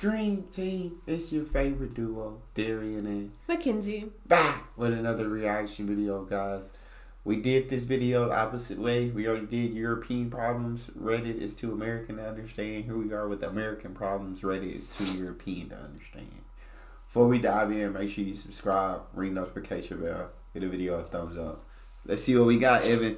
Dream Team, it's your favorite duo, Darian and Mackenzie. Back with another reaction video, guys. We did this video the opposite way. We already did European problems. Reddit is too American to understand. Here we are with American problems. Reddit is too European to understand. Before we dive in, make sure you subscribe, ring notification bell, give the video a thumbs up. Let's see what we got, Evan.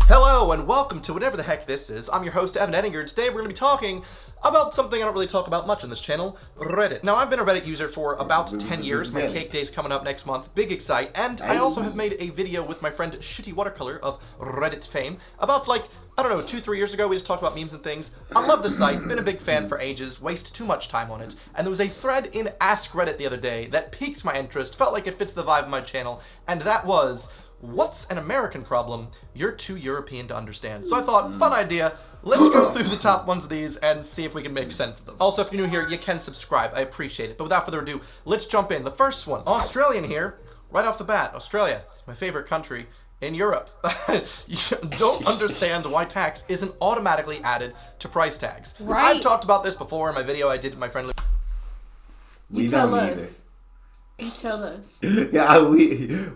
Hello and welcome to whatever the heck this is. I'm your host, Evan Ettinger. Today we're going to be talking about something I don't really talk about much on this channel, Reddit. Now, I've been a Reddit user for about 10 years. My cake day's coming up next month. Big excite. And I also have made a video with my friend Shitty Watercolor of Reddit fame about, like, I don't know, 2-3 years ago. We just talked about memes and things. I love the site. Been a big fan for ages. Waste too much time on it. And there was a thread in Ask Reddit the other day that piqued my interest, felt like it fits the vibe of my channel, and that was, what's an American problem you're too European to understand? So I thought, fun idea. Let's go through the top ones of these and see if we can make sense of them. Also, if you're new here, you can subscribe. I appreciate it. But without further ado, let's jump in. The first one, Australian here, right off the bat. Australia, it's my favorite country in Europe. You don't understand why tax isn't automatically added to price tags. Right. I've talked about this before in my video I did with my friend. You tell us. You tell us. Yeah,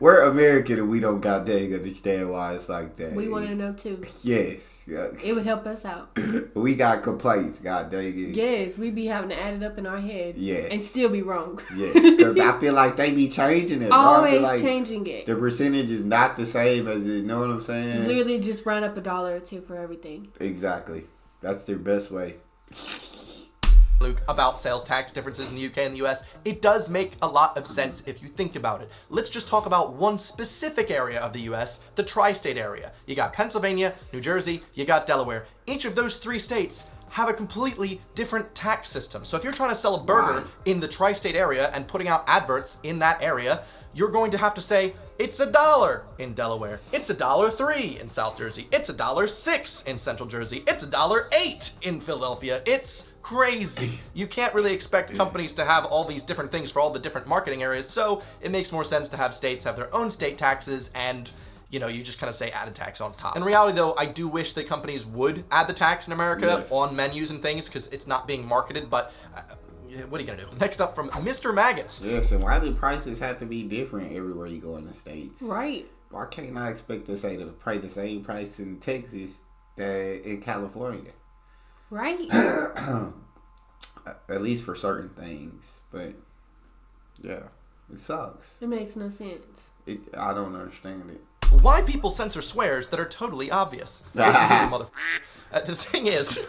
we're American and we don't goddamn understand why it's like that. We want to know too. Yes. It would help us out. We got complaints, god dang it. Yes, we be having to add it up in our head. Yes. And still be wrong. Yes, because I feel like they be changing it. Always like changing it. The percentage is not the same as it, you know what I'm saying? Literally just round up $1 or $2 for everything. Exactly. That's their best way. Luke, about sales tax differences in the UK and the US. It does make a lot of sense if you think about it. Let's just talk about one specific area of the US, the tri-state area. You got Pennsylvania, New Jersey, you got Delaware. Each of those 3 states have a completely different tax system. So if you're trying to sell a burger in the tri-state area and putting out adverts in that area, you're going to have to say, it's $1 in Delaware. It's $1.03 in South Jersey. It's $1.06 in Central Jersey. It's $1.08 in Philadelphia. It's crazy. You can't really expect companies to have all these different things for all the different marketing areas, so it makes more sense to have states have their own state taxes and, you know, you just kind of say added tax on top. In reality, though, I do wish that companies would add the tax in America on menus and things because it's not being marketed, but what are you gonna do? Next up from Mr. Maggots. Yes, and why do prices have to be different everywhere you go in the States? Right. Why can't I expect to say to pay the same price in Texas that in California? Right. At least for certain things, but yeah, it sucks. It makes no sense. I don't understand it. Why people censor swears that are totally obvious? Listen here, motherfucker. The thing is,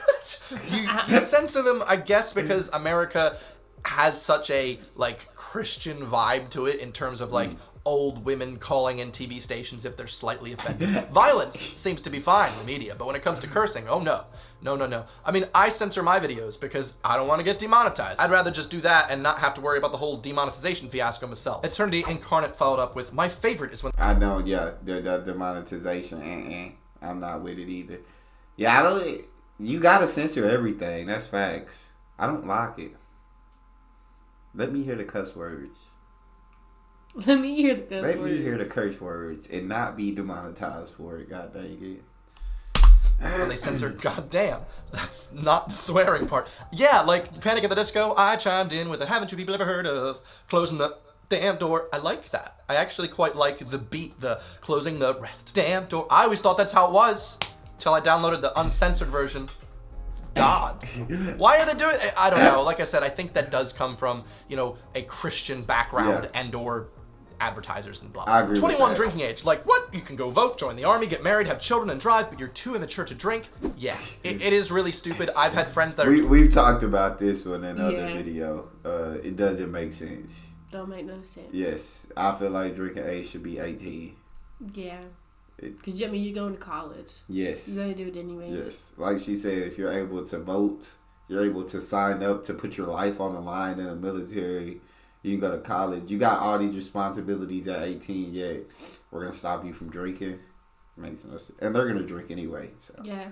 you censor them, I guess, because America has such a, like, Christian vibe to it in terms of, like, old women calling in TV stations if they're slightly offended. Violence seems to be fine in the media, but when it comes to cursing, oh no. No. I mean, I censor my videos because I don't want to get demonetized. I'd rather just do that and not have to worry about the whole demonetization fiasco myself. Eternity Incarnate followed up with, my favorite is when... I know, yeah, the demonetization, I'm not with it either. Yeah, you gotta censor everything, that's facts. I don't like it. Let me hear the cuss words. Let me hear the curse words. Let me hear the curse words and not be demonetized for it. God dang it. When they censor goddamn, that's not the swearing part. Yeah, like Panic at the Disco, I chimed in with it. Haven't you people ever heard of closing the damn door? I like that. I actually quite like the beat, the closing the rest damn door. I always thought that's how it was till I downloaded the uncensored version. God. Why are they doing it? I don't know. Like I said, I think that does come from, you know, a Christian background and or advertisers and blah, blah. I agree 21 with that. drinking age. Like, what? You can go vote, join the army, get married, have children, and drive, but you're too immature to drink? Yeah. It is really stupid. I've had friends that are... We've talked about this one in another video. It doesn't make sense. Don't make no sense. Yes. I feel like drinking age should be 18. Yeah. Because, I mean, you're going to college. Yes. You're going to do it anyways. Yes. Like she said, if you're able to vote, you're able to sign up to put your life on the line in the military, you can go to college. You got all these responsibilities at 18, yet we're going to stop you from drinking. Makes no sense. And they're going to drink anyway. So. Yeah.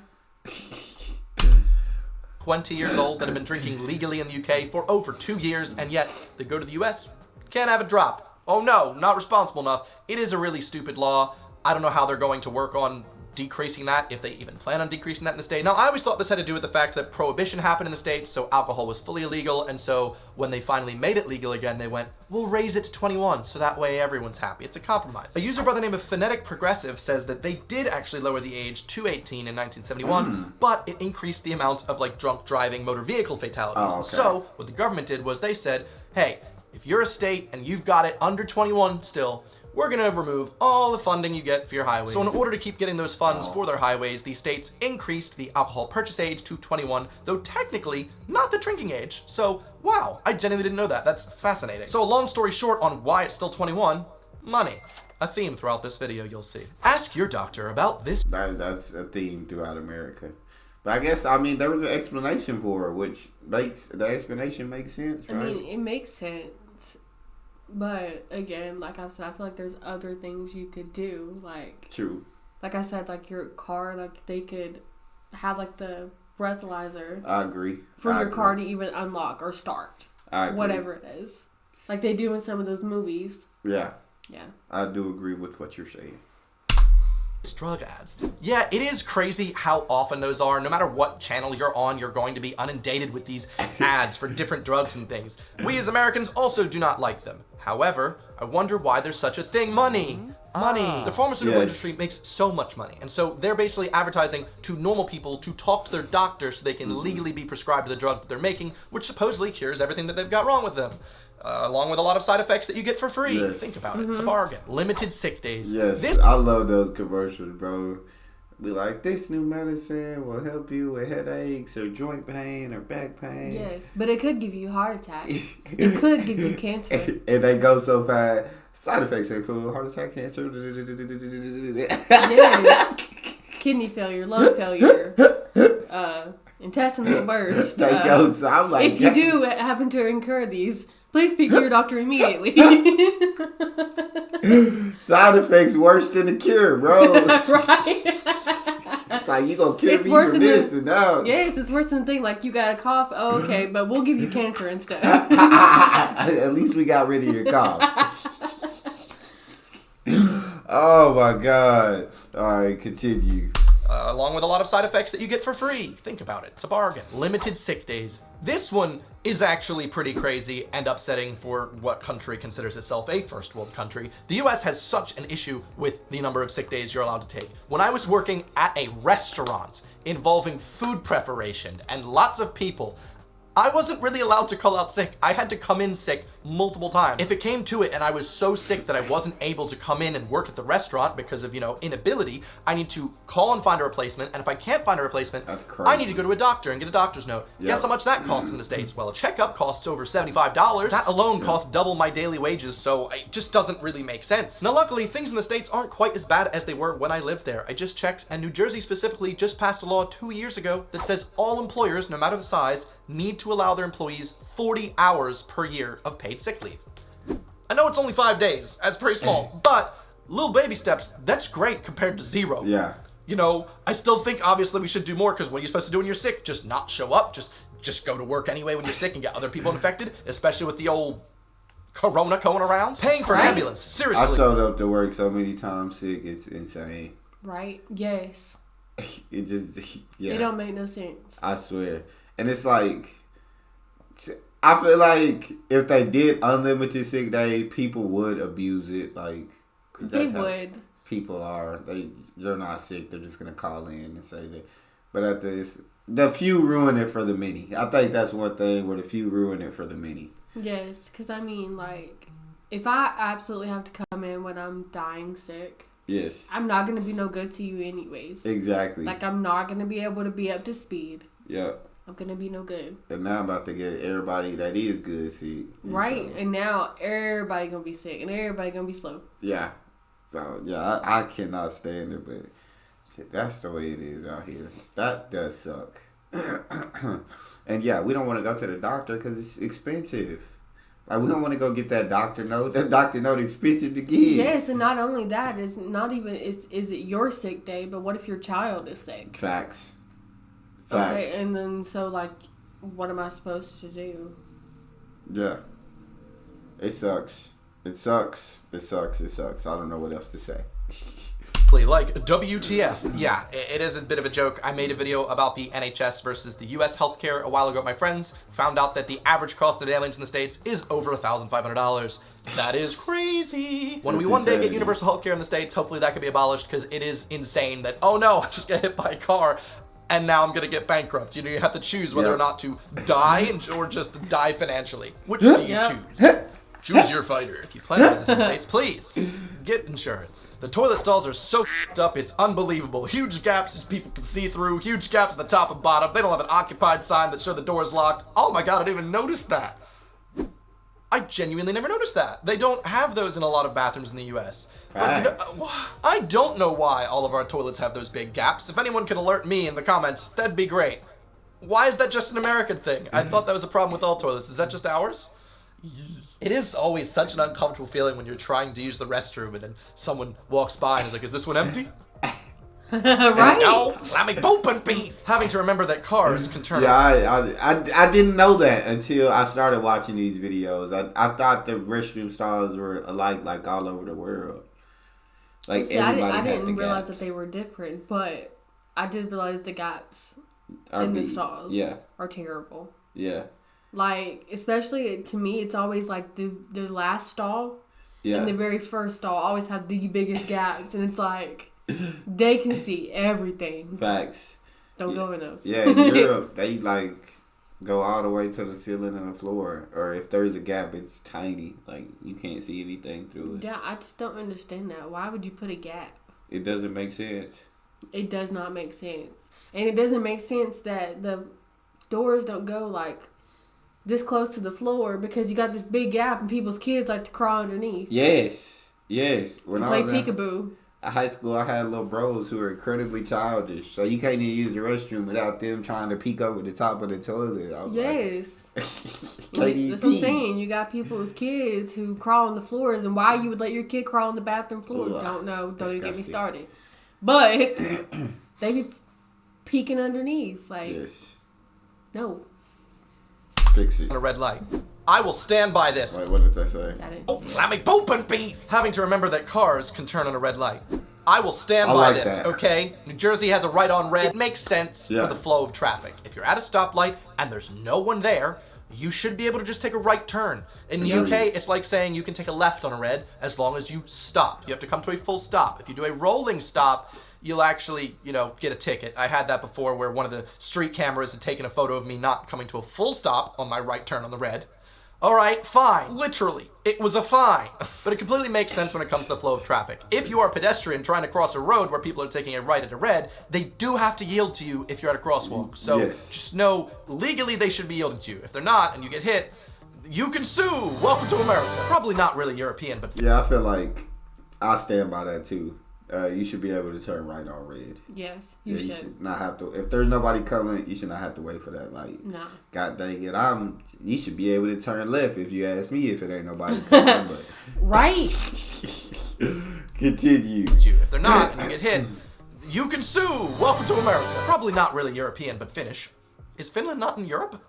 20 years old that have been drinking legally in the UK for over 2 years, and yet they go to the US, can't have a drop. Oh no, not responsible enough. It is a really stupid law. I don't know how they're going to work on decreasing that, if they even plan on decreasing that in the state. Now, I always thought this had to do with the fact that prohibition happened in the States, so alcohol was fully illegal, and so when they finally made it legal again, they went, we'll raise it to 21, so that way everyone's happy. It's a compromise. A user by the name of Phonetic Progressive says that they did actually lower the age to 18 in 1971, but it increased the amount of like drunk driving motor vehicle fatalities. Oh, okay. So what the government did was they said, hey, if you're a state and you've got it under 21 still, we're gonna remove all the funding you get for your highways. So in order to keep getting those funds for their highways, the states increased the alcohol purchase age to 21, though technically not the drinking age. So, wow, I genuinely didn't know that. That's fascinating. So a long story short on why it's still 21, money. A theme throughout this video, you'll see. Ask your doctor about this. That's a theme throughout America. But I guess, I mean, there was an explanation for it, which makes, the explanation makes sense, right? I mean, it makes sense. But again, like I've said, I feel like there's other things you could do. Like, True. Like I said, like your car, like they could have like the breathalyzer. I agree. For your car to even unlock or start. I agree. Whatever it is. Like they do in some of those movies. Yeah. Yeah. I do agree with what you're saying. Drug ads. Yeah, it is crazy how often those are. No matter what channel you're on, you're going to be inundated with these ads for different drugs and things. We as Americans also do not like them. However, I wonder why there's such a thing. Money. Money. The pharmaceutical industry makes so much money. And so they're basically advertising to normal people to talk to their doctor so they can legally be prescribed the drug that they're making, which supposedly cures everything that they've got wrong with them. Along with a lot of side effects that you get for free. Yes. Think about it. It's a bargain. Limited sick days. Yes, I love those commercials, bro. Be like, this new medicine will help you with headaches or joint pain or back pain. Yes, but it could give you a heart attack. It could give you cancer. And they go so fast. Side effects include heart attack, cancer. Yes. Kidney failure, lung failure, intestinal burst. So I'm like, if you do happen to incur these, please speak to your doctor immediately. side effects worse than the cure, bro. Right? Like, you gonna cure me from this and that. Yes, it's worse than the thing. Like, you got a cough. Oh, okay, but we'll give you cancer instead. At least we got rid of your cough. Oh my God. All right, continue. Along with a lot of side effects that you get for free. Think about it. It's a bargain. Limited sick days. This one is actually pretty crazy and upsetting for what country considers itself a first world country. The US has such an issue with the number of sick days you're allowed to take. When I was working at a restaurant involving food preparation and lots of people, I wasn't really allowed to call out sick. I had to come in sick multiple times. If it came to it and I was so sick that I wasn't able to come in and work at the restaurant because of, inability, I need to call and find a replacement. And if I can't find a replacement, that's crazy. I need to go to a doctor and get a doctor's note. Yep. Guess how much that costs in the States? Well, a checkup costs over $75. That alone costs double my daily wages, so it just doesn't really make sense. Now, luckily, things in the States aren't quite as bad as they were when I lived there. I just checked, and New Jersey specifically just passed a law 2 years ago that says all employers, no matter the size, need to allow their employees 40 hours per year of paid sick leave. I know it's only 5 days, that's pretty small, but little baby steps, that's great compared to zero. Yeah. I still think obviously we should do more, because what are you supposed to do when you're sick? Just not show up? Just go to work anyway when you're sick and get other people infected, especially with the old corona going around? Paying for an ambulance, seriously. I showed up to work so many times sick, it's insane. Right? Yes. It just, yeah. It don't make no sense. I swear. And it's like, I feel like if they did unlimited sick day, people would abuse it. Like, 'cause They that's how would. people are. They're not sick. They're just gonna call in and say that. But the few ruin it for the many. I think that's one thing where the few ruin it for the many. Yes, because I mean, like, if I absolutely have to come in when I'm dying sick, yes, I'm not gonna be no good to you anyways. Exactly. Like, I'm not gonna be able to be up to speed. Yep. I'm gonna be no good. And now I'm about to get everybody that is good sick. Right. And now everybody gonna be sick and everybody gonna be slow. Yeah. So, yeah, I cannot stand it, but shit, that's the way it is out here. That does suck. And, yeah, we don't want to go to the doctor because it's expensive. Like, we don't want to go get that doctor note. That doctor note expensive to get. Yes, and not only that, it's not even, is it your sick day, but what if your child is sick? Facts. Okay, and then so, like, what am I supposed to do? Yeah. It sucks. It sucks. It sucks. It sucks. I don't know what else to say. Like, WTF. Yeah, it is a bit of a joke. I made a video about the NHS versus the US healthcare a while ago. My friends found out that the average cost of aliens in the States is over $1,500. That is crazy. When we one day get universal healthcare in the States, hopefully that could be abolished, because it is insane that, oh no, I just got hit by a car and now I'm gonna get bankrupt. You know, you have to choose whether or not to die or just die financially. Which do you choose? Choose your fighter. If you plan to visit the States, please get insurance. The toilet stalls are so f***ed up, it's unbelievable. Huge gaps people can see through, huge gaps at the top and bottom. They don't have an occupied sign that show the door is locked. Oh my god, I didn't even notice that. I genuinely never noticed that. They don't have those in a lot of bathrooms in the US. But I don't know why all of our toilets have those big gaps. If anyone could alert me in the comments, that'd be great. Why is that just an American thing? I thought that was a problem with all toilets. Is that just ours? It is always such an uncomfortable feeling when you're trying to use the restroom and then someone walks by and is like, is this one empty? Right? No, let me poop in peace. Having to remember that cars can turn. Yeah, I didn't know that until I started watching these videos. I thought the restroom stalls were alike, like all over the world. Like See, everybody I didn't had the realize gaps. that they were different, but I did realize the gaps in the stalls are terrible. Yeah. Like, especially to me, it's always like the last stall and the very first stall always have the biggest gaps, and it's like they can see everything. Facts. Don't go in those. Yeah, in Europe, they like go all the way to the ceiling and the floor, or if there's a gap, it's tiny. Like you can't see anything through it. Yeah, I just don't understand that. Why would you put a gap? It doesn't make sense. It does not make sense, and it doesn't make sense that the doors don't go like this close to the floor, because you got this big gap and people's kids like to crawl underneath. Yes. When and I play was peekaboo. in high school, I had little bros who were incredibly childish, so you can't even use the restroom without them trying to peek over the top of the toilet. I was Yes. like, That's what I'm saying. You got people's kids who crawl on the floors, and why you would let your kid crawl on the bathroom floor, don't know. Don't even get me started. But they be peeking underneath. Like, no. Fix it. On a red light. I will stand by this. Wait, what did they say? Oh, let me poop in peace. Having to remember that cars can turn on a red light. I will stand by this, okay? New Jersey has a right on red. It makes sense for the flow of traffic. If you're at a stoplight and there's no one there, you should be able to just take a right turn. In the UK, it's like saying you can take a left on a red as long as you stop. You have to come to a full stop. If you do a rolling stop, you'll actually, get a ticket. I had that before, where one of the street cameras had taken a photo of me not coming to a full stop on my right turn on the red. All right, fine. Literally, it was a fine. But it completely makes sense when it comes to the flow of traffic. If you are a pedestrian trying to cross a road where people are taking a right at a red, they do have to yield to you if you're at a crosswalk. So just know, legally they should be yielding to you. If they're not and you get hit, you can sue. Welcome to America. Probably not really European, but... Yeah, I feel like I stand by that too. You should be able to turn right on red. Yes, you should. You should not have to. If there's nobody coming, you should not have to wait for that light. No. God dang it! You should be able to turn left if you ask me. If it ain't nobody coming, but right. Continue. If they're not and you get hit, you can sue. Welcome to America. Probably not really European, but Finnish. Is Finland not in Europe?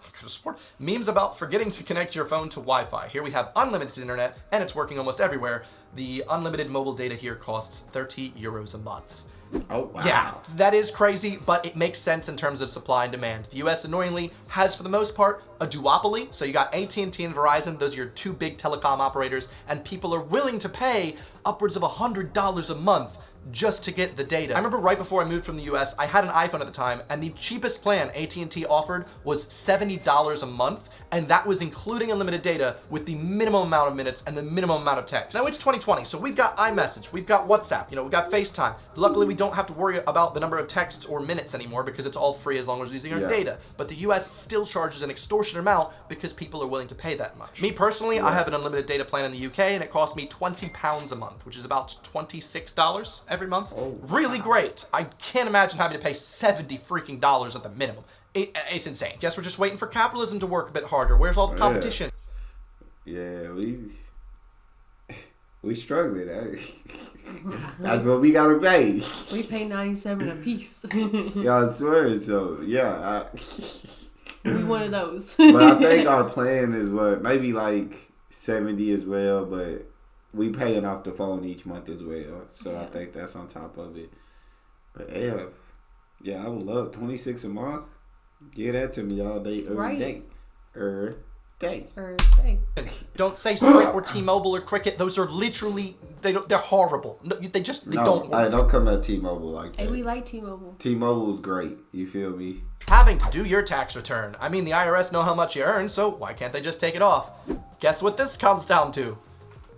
Memes about forgetting to connect your phone to Wi-Fi. Here we have unlimited internet, and it's working almost everywhere. The unlimited mobile data here costs 30 euros a month. Oh, wow. Yeah, that is crazy, but it makes sense in terms of supply and demand. The US, annoyingly, has, for the most part, a duopoly. So you got AT&T and Verizon. Those are your two big telecom operators, and people are willing to pay upwards of $100 a month just to get the data. I remember right before I moved from the US, I had an iPhone at the time, and the cheapest plan AT&T offered was $70 a month, and that was including unlimited data with the minimum amount of minutes and the minimum amount of text. Now it's 2020, so we've got iMessage, we've got WhatsApp, we've got FaceTime. Luckily, we don't have to worry about the number of texts or minutes anymore because it's all free as long as we're using our data. But the US still charges an extortionate amount because people are willing to pay that much. Me personally, I have an unlimited data plan in the UK, and it cost me £20 a month, which is about $26 every month. Really great. I can't imagine having to pay $70 freaking dollars at the minimum. It's insane. Guess we're just waiting for capitalism to work a bit harder. Where's all the competition? Yeah, we struggling. That's what we gotta pay. We pay $97 a piece. Yeah, I swear. So yeah, we one of those. But I think our plan is maybe like 70 as well. But we pay it off the phone each month as well. So Yeah. I think that's on top of it. But yeah, I would love $26 a month. Give that to me all day, every day. Day. Don't say Sprint or T-Mobile or Cricket. Those are literally they're horrible. No, they don't work. Don't come at T-Mobile like that. Hey, we like T-Mobile. T-Mobile's great. You feel me? Having to do your tax return. I mean, the IRS know how much you earn, so why can't they just take it off? Guess what this comes down to?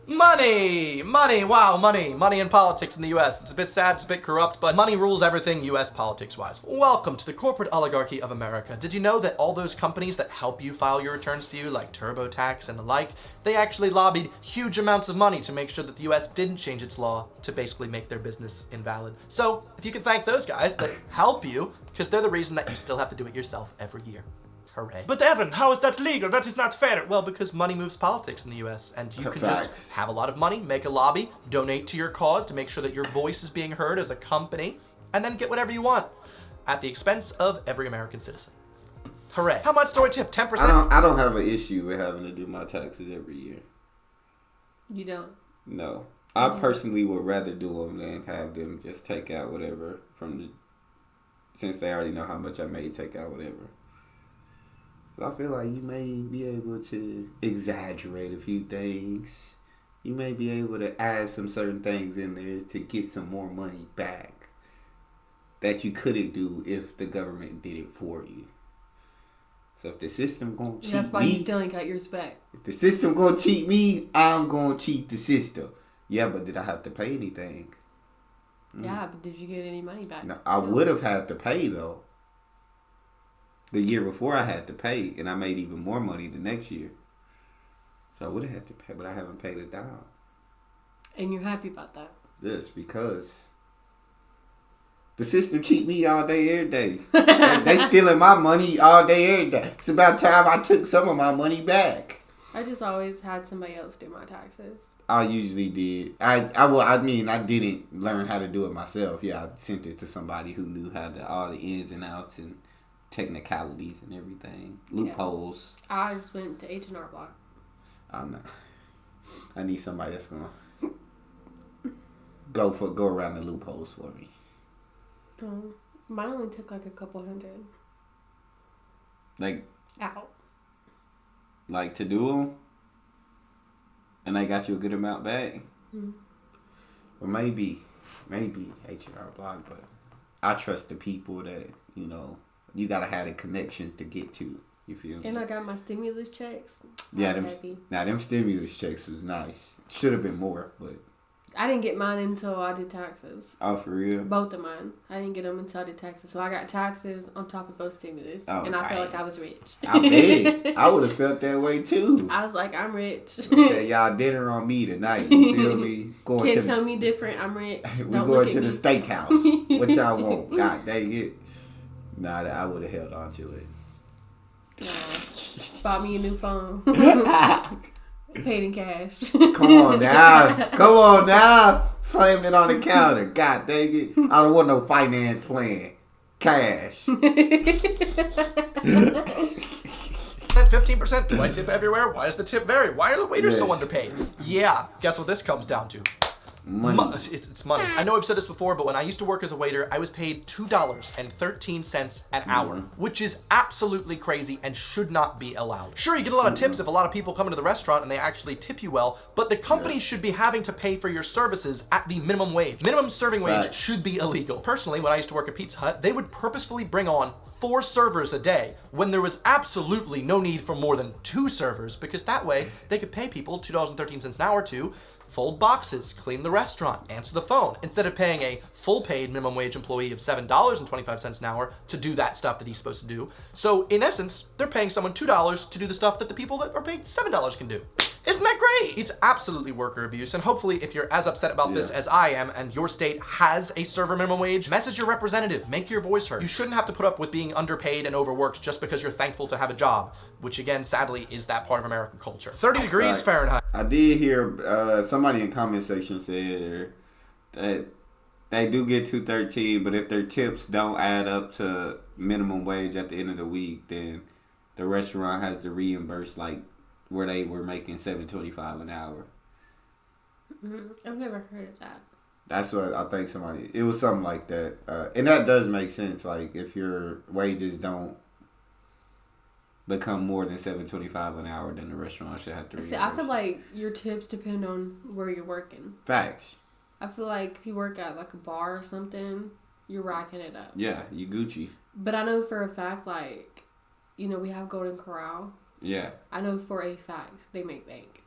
Money! Wow, money in politics in the US. It's a bit sad, it's a bit corrupt, but money rules everything US politics-wise. Welcome to the corporate oligarchy of America. Did you know that all those companies that help you file your returns for you, like TurboTax and the like, they actually lobbied huge amounts of money to make sure that the US didn't change its law to basically make their business invalid. So, if you can thank those guys that help you, because they're the reason that you still have to do it yourself every year. Hooray. But Evan, how is that legal? That is not fair. Well, because money moves politics in the US, and you can just have a lot of money, make a lobby, donate to your cause to make sure that your voice is being heard as a company, and then get whatever you want at the expense of every American citizen. Hooray. How much do I tip? 10%? I don't have an issue with having to do my taxes every year. You don't? No. I personally would rather do them than have them just take out whatever since they already know how much I may take out whatever. I feel like you may be able to exaggerate a few things. You may be able to add some certain things in there to get some more money back that you couldn't do if the government did it for you. So if the system gonna cheat me, that's why you still ain't got your respect. If the system gonna cheat me, I'm gonna cheat the system. Yeah, but did I have to pay anything? Yeah, but did you get any money back? No, I would have had to pay though. The year before I had to pay, and I made even more money the next year. So I would have had to pay, but I haven't paid it down. And you're happy about that? Yes, because the system cheat me all day, every day. they stealing my money all day, every day. It's about time I took some of my money back. I just always had somebody else do my taxes. I usually did. I didn't learn how to do it myself. Yeah, I sent it to somebody who knew how to all the ins and outs and technicalities and everything, loopholes. Yeah. I just went to H&R Block. I'm not. I need somebody that's gonna go around the loopholes for me. Mine only took like a couple $100. Like out. Like to do them, and they got you a good amount back. Or maybe H&R Block, but I trust the people that you gotta have the connections to get to. You feel me? And I got my stimulus checks. Yeah, them stimulus checks was nice. Should have been more, but I didn't get mine until I did taxes. Oh, for real? Both of mine. I didn't get them until I did taxes. So I got taxes on top of both stimulus. Oh, and I felt like I was rich. I bet. I would have felt that way too. I was like, I'm rich. Okay, y'all dinner on me tonight. You feel me? Can't tell me different. I'm rich. We going to the steakhouse. What y'all want? God dang it. Nah, I would have held on to it. Bought me a new phone. Paid in cash. Come on now. Slammed it on the counter. God dang it. I don't want no finance plan. Cash. At 15%, do I tip everywhere? Why does the tip vary? Why are the waiters so underpaid? Yeah, guess what this comes down to? Money. It's money. I know I've said this before, but when I used to work as a waiter, I was paid $2.13 an hour, which is absolutely crazy and should not be allowed. Sure, you get a lot of tips if a lot of people come into the restaurant and they actually tip you well, but the company should be having to pay for your services at the minimum wage. Minimum serving wage should be illegal. Personally, when I used to work at Pizza Hut, they would purposefully bring on 4 servers a day when there was absolutely no need for more than 2 servers, because that way they could pay people $2.13 an hour to fold boxes, clean the restaurant, answer the phone, instead of paying a full paid minimum wage employee of $7.25 an hour to do that stuff that he's supposed to do. So in essence, they're paying someone $2 to do the stuff that the people that are paid $7 can do. Isn't that great? It's absolutely worker abuse, and hopefully if you're as upset about this as I am and your state has a server minimum wage, message your representative, make your voice heard. You shouldn't have to put up with being underpaid and overworked just because you're thankful to have a job, which again, sadly, is that part of American culture. 30 degrees Fahrenheit. I did hear somebody in the comment section said that they do get $2.13, but if their tips don't add up to minimum wage at the end of the week, then the restaurant has to reimburse like where they were making $7.25 an hour. I've never heard of that. That's what I think it was something like that. And that does make sense. Like, if your wages don't become more than $7.25 an hour, then the restaurant should have to reimburse. See, I feel like your tips depend on where you're working. Facts. I feel like if you work at like a bar or something, you're racking it up. Yeah, you Gucci. But I know for a fact, like, you know, we have Golden Corral. Yeah. I know for a fact they make bank.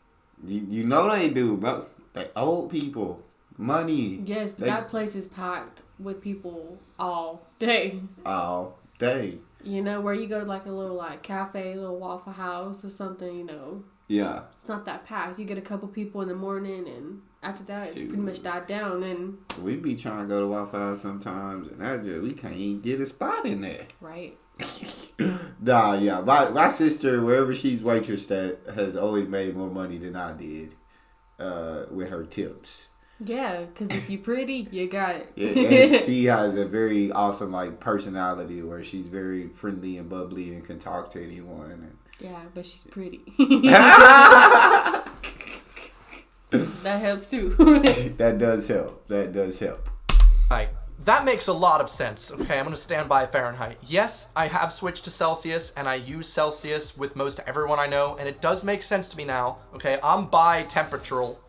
You know they do, bro. They old people. Money. Yes, but that place is packed with people all day. All day. You know, where you go to like a little like cafe, a little Waffle House or something, you know. Yeah. It's not that packed. You get a couple people in the morning, and after that, it's pretty much died down. And we be trying to go to Waffle House sometimes, and we can't even get a spot in there. Right. Nah, yeah. My sister, wherever she's waitress at, has always made more money than I did with her tips. Yeah, because if you're pretty, you got it. And she has a very awesome like personality where she's very friendly and bubbly and can talk to anyone. And yeah, but she's pretty. That helps too. That does help. Right. That makes a lot of sense. Okay, I'm going to stand by Fahrenheit. Yes, I have switched to Celsius, and I use Celsius with most everyone I know, and it does make sense to me now. Okay, I'm bi-temperatural.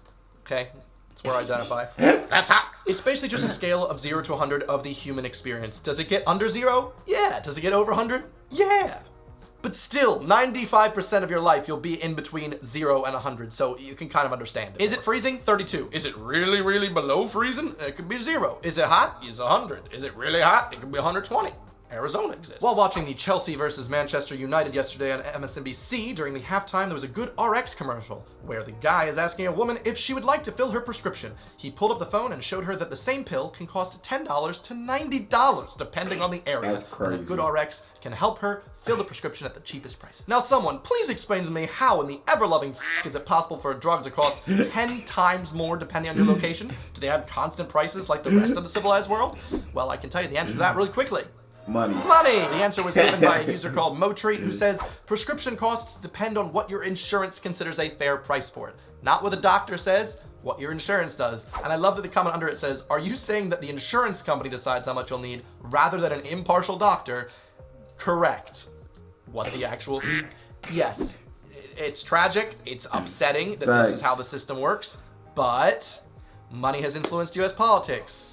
Okay, that's where I identify. That's hot. It's basically just a scale of 0 to 100 of the human experience. Does it get under 0? Yeah. Does it get over 100? Yeah. But still, 95% of your life, you'll be in between 0 and 100, so you can kind of understand it. Is it freezing? 32. Is it really, really below freezing? It could be 0. Is it hot? It's 100. Is it really hot? It could be 120. Arizona exists. While watching the Chelsea versus Manchester United yesterday on MSNBC, during the halftime, there was a good RX commercial where the guy is asking a woman if she would like to fill her prescription. He pulled up the phone and showed her that the same pill can cost $10 to $90, depending on the area. That's crazy. And a good RX can help her fill the prescription at the cheapest price. Now someone, please explain to me how in the ever-loving is it possible for a drug to cost 10 times more depending on your location? Do they have constant prices like the rest of the civilized world? Well, I can tell you the answer to that really quickly. Money. The answer was given by a user called Motreat, who says, prescription costs depend on what your insurance considers a fair price for it. Not what the doctor says, what your insurance does. And I love that the comment under it says, are you saying that the insurance company decides how much you'll need rather than an impartial doctor? Correct. What the actual... Yes. It's tragic. It's upsetting that this is how the system works. But money has influenced U.S. politics.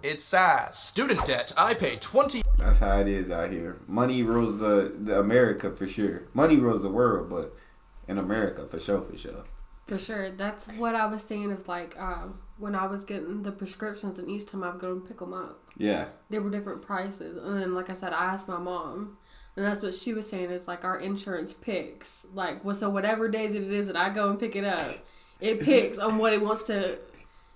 It's sad. Student debt. I pay 20. That's how it is out here. Money rules the America for sure. Money rules the world, but in America for sure. For sure. That's what I was saying of like when I was getting the prescriptions and each time I would go and pick them up. Yeah. There were different prices. And then like I said, I asked my mom. And that's what she was saying. It's like our insurance picks. Like, so whatever day that it is that I go and pick it up, it picks on what it wants to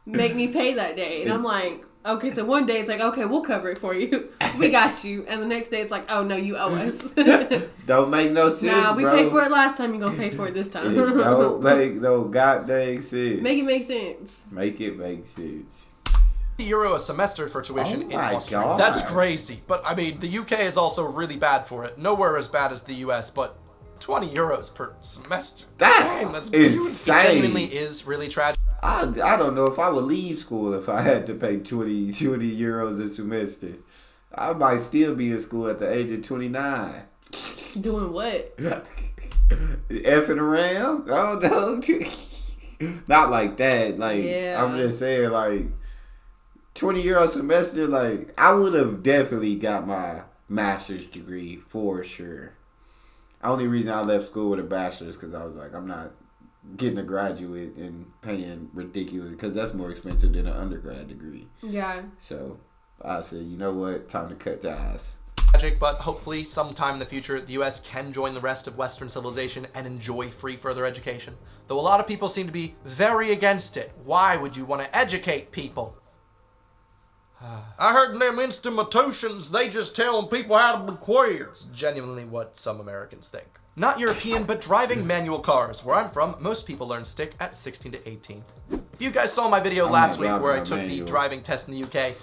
make me pay that day. And I'm like... Okay, so one day it's like, okay, we'll cover it for you. We got you. And the next day it's like, oh, no, you owe us. Don't make no sense, Nah, we paid for it last time. You're going to pay for it this time. Don't make no goddamn sense. Make it make sense. Make it make sense. €50 a semester for tuition in Austria. God. That's crazy. But, I mean, the UK is also really bad for it. Nowhere as bad as the US, but €20 per semester. That's insane. It genuinely is really tragic. I don't know if I would leave school if I had to pay 20 euros a semester. I might still be in school at the age of 29. Doing what? Effing around? I don't know. Not like that. Like, yeah. I'm just saying, like, 20 euro semester, like, I would have definitely got my master's degree for sure. Only reason I left school with a bachelor's because I was like, I'm not getting a graduate and paying ridiculous because that's more expensive than an undergrad degree. Yeah. So I said, you know what? Time to cut ties. Tragic, but hopefully sometime in the future, the U.S. can join the rest of Western civilization and enjoy free further education. Though a lot of people seem to be very against it. Why would you want to educate people? I heard them institutions, they just telling people how to be queer. It's genuinely what some Americans think. Not European, but driving manual cars. Where I'm from, most people learn stick at 16 to 18. If you guys saw my video last week where I took the driving test in the UK,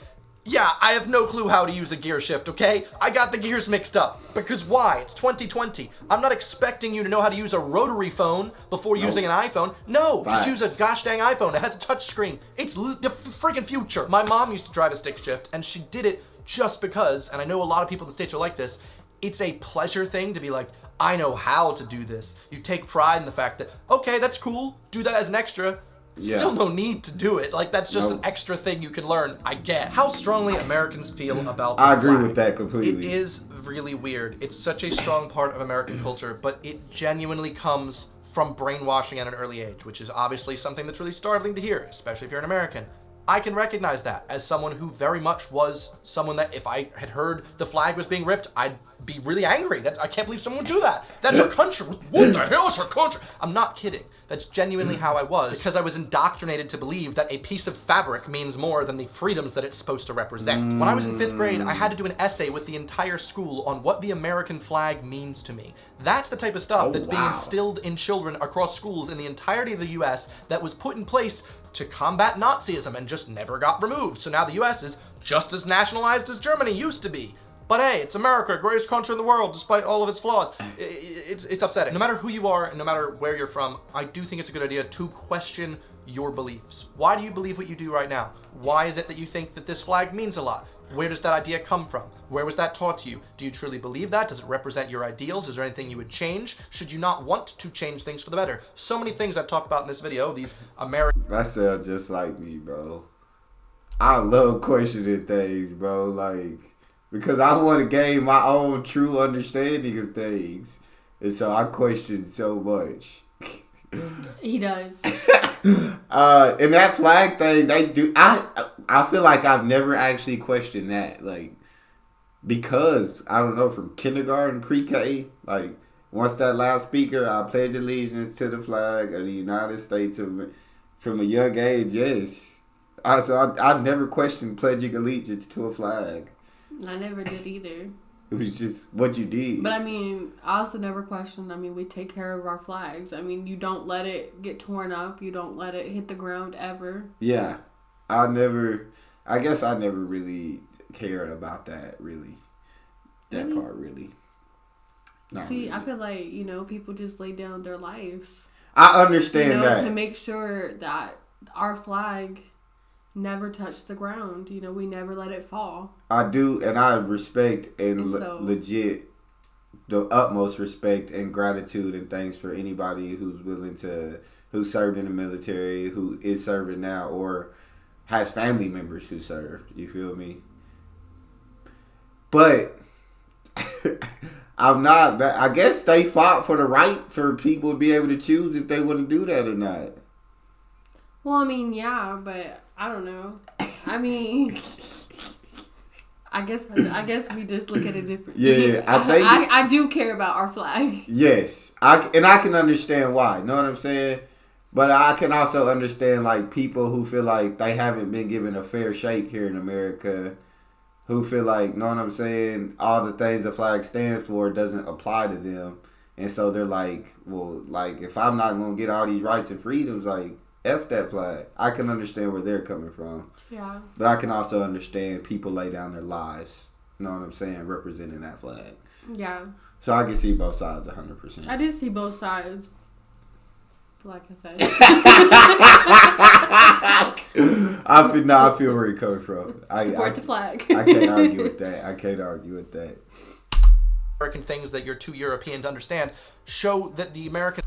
Yeah, I have no clue how to use a gear shift, okay? I got the gears mixed up. Because why? It's 2020. I'm not expecting you to know how to use a rotary phone before using an iPhone. No, just use a gosh dang iPhone. It has a touch screen. It's the freaking future. My mom used to drive a stick shift, and she did it just because, and I know a lot of people in the States are like this, it's a pleasure thing to be like, I know how to do this. You take pride in the fact that, okay, that's cool. Do that as an extra. Still no need to do it. Like, that's just an extra thing you can learn, I guess. How strongly Americans feel about the I agree flag. with that completely. It is really weird. It's such a strong part of American culture, but it genuinely comes from brainwashing at an early age, which is obviously something that's really startling to hear, especially if you're an American. I can recognize that as someone who very much was someone that if I had heard the flag was being ripped, I'd be really angry. I can't believe someone would do that. That's our country. What the hell is our country? I'm not kidding. That's genuinely how I was, because I was indoctrinated to believe that a piece of fabric means more than the freedoms that it's supposed to represent. When I was in 5th grade, I had to do an essay with the entire school on what the American flag means to me. That's the type of stuff that's being instilled in children across schools in the entirety of the US that was put in place to combat Nazism and just never got removed. So now the US is just as nationalized as Germany used to be. But hey, it's America, greatest country in the world, despite all of its flaws. It's upsetting. No matter who you are and no matter where you're from, I do think it's a good idea to question your beliefs. Why do you believe what you do right now? Why is it that you think that this flag means a lot? Where does that idea come from? Where was that taught to you? Do you truly believe that? Does it represent your ideals? Is there anything you would change? Should you not want to change things for the better? So many things I've talked about in this video, these American... That sounds just like me, bro. I love questioning things, bro. Like, because I want to gain my own true understanding of things. And so I question so much. He does. And that flag thing, they do. I feel like I've never actually questioned that, like, because I don't know, from kindergarten, pre-K, like, once that loudspeaker, I pledge allegiance to the flag of the United States from a young age. Yes, I never questioned pledging allegiance to a flag. I never did either. It was just what you did. But I mean, I also never questioned. I mean, we take care of our flags. I mean, you don't let it get torn up. You don't let it hit the ground ever. Yeah. I guess I never really cared about that, really. That part, really. Not See, really. I feel like, people just lay down their lives. I understand that. To make sure that our flag never touched the ground. We never let it fall. I do, and I respect and legit the utmost respect and gratitude and thanks for anybody who served in the military, who is serving now, or has family members who served. You feel me? But I'm not. I guess they fought for the right for people to be able to choose if they want to do that or not. Well, I mean, yeah, but I don't know. I mean, I guess we just look at it differently. Yeah, I think I do care about our flag. Yes, I can understand why. Know what I'm saying? But I can also understand like people who feel like they haven't been given a fair shake here in America, who feel like, know what I'm saying, all the things the flag stands for doesn't apply to them, and so they're like, well, like if I'm not gonna get all these rights and freedoms, like F that flag. I can understand where they're coming from. Yeah. But I can also understand people lay down their lives, you know what I'm saying, representing that flag. Yeah. So I can see both sides 100%. I do see both sides. Like I said. I feel where you're coming from. Support the flag. I can't argue with that. American things that you're too European to understand show that the American